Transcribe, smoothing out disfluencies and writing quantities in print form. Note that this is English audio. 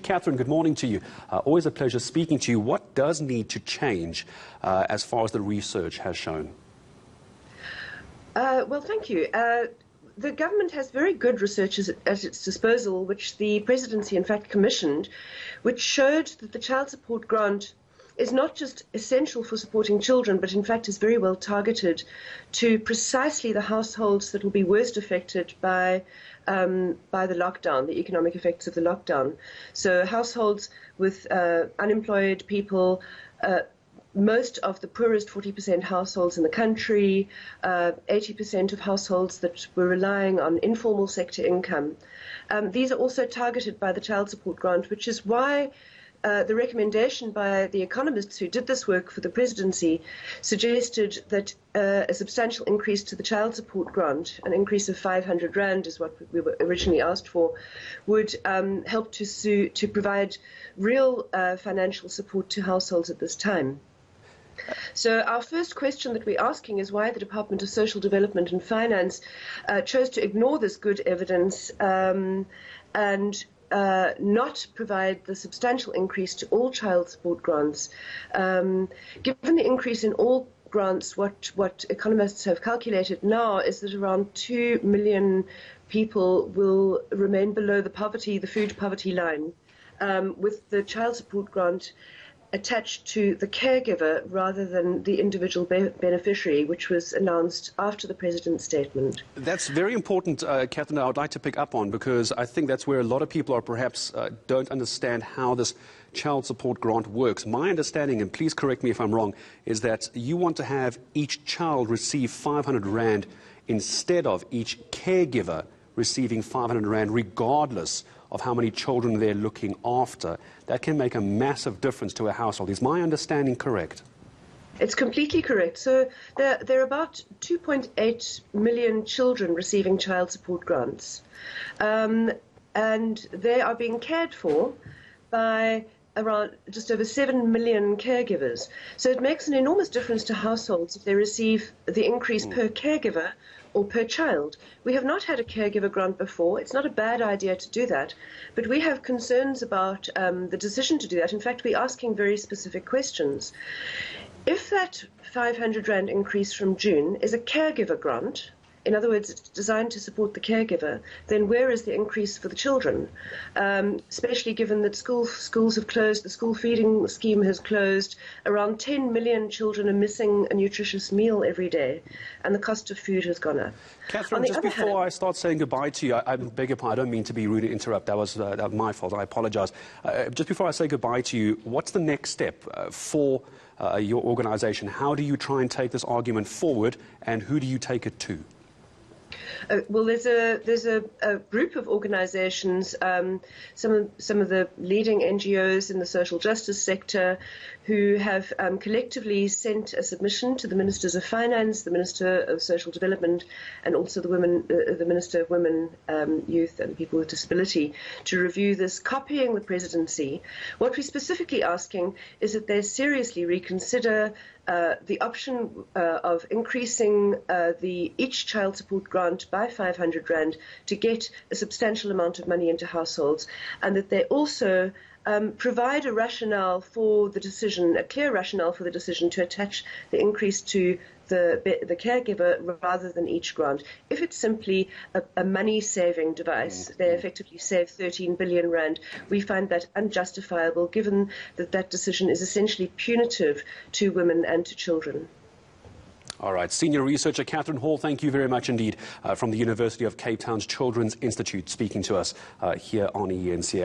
Catherine, good morning to you. Always a pleasure speaking to you. What does need to change as far as the research has shown? Well, thank you. The government has very good research at its disposal, which the presidency in fact commissioned, which showed that the child support grant is not just essential for supporting children, but in fact is very well targeted to precisely the households that will be worst affected by the lockdown, the economic effects of the lockdown. So households with unemployed people, most of the poorest 40% households in the country, 80% of households that were relying on informal sector income. These are also targeted by the child support grant, which is why the recommendation by the economists who did this work for the presidency suggested that a substantial increase to the child support grant, an increase of 500 Rand is what we were originally asked for, would help to provide real financial support to households at this time. So our first question that we're asking is why the Department of Social Development and Finance chose to ignore this good evidence and not provide the substantial increase to all child support grants. Given the increase in all grants, what economists have calculated now is that around 2 million people will remain below the food poverty line, with the child support grant attached to the caregiver rather than the individual beneficiary, which was announced after the President's statement. That's very important, Catherine, I would like to pick up on, because I think that's where a lot of people are perhaps don't understand how this child support grant works. My understanding, and please correct me if I'm wrong, is that you want to have each child receive 500 Rand instead of each caregiver receiving 500 Rand regardless of how many children they're looking after. That can make a massive difference to a household. Is my understanding correct? It's completely correct. So there are about 2.8 million children receiving child support grants, and they are being cared for by around just over 7 million caregivers. So it makes an enormous difference to households if they receive the increase per caregiver or per child. We have not had a caregiver grant before. It's not a bad idea to do that, but we have concerns about the decision to do that. In fact, we're asking very specific questions. If that 500 Rand increase from June is a caregiver grant, in other words, it's designed to support the caregiver, then where is the increase for the children? Especially given that schools have closed, the school feeding scheme has closed, around 10 million children are missing a nutritious meal every day, and the cost of food has gone up. Catherine, just before I start saying goodbye to you, I beg your pardon, I don't mean to be rude and interrupt, that was my fault, I apologize. Just before I say goodbye to you, what's the next step for your organization? How do you try and take this argument forward, and who do you take it to? Well, there's a group of organizations, some of the leading NGOs in the social justice sector, who have collectively sent a submission to the Ministers of Finance, the Minister of Social Development, and also the Minister of Women, Youth and People with Disability, to review this, copying the presidency. What we're specifically asking is that they seriously reconsider the option of increasing each child support grant by 500 Rand to get a substantial amount of money into households, and that they also provide a rationale for the decision, a clear rationale for the decision to attach the increase to the caregiver rather than each grant. If it's simply a money-saving device, they effectively save 13 billion Rand. We find that unjustifiable, given that that decision is essentially punitive to women and to children. All right. Senior researcher Catherine Hall, thank you very much indeed, from the University of Cape Town's Children's Institute, speaking to us here on ENCA.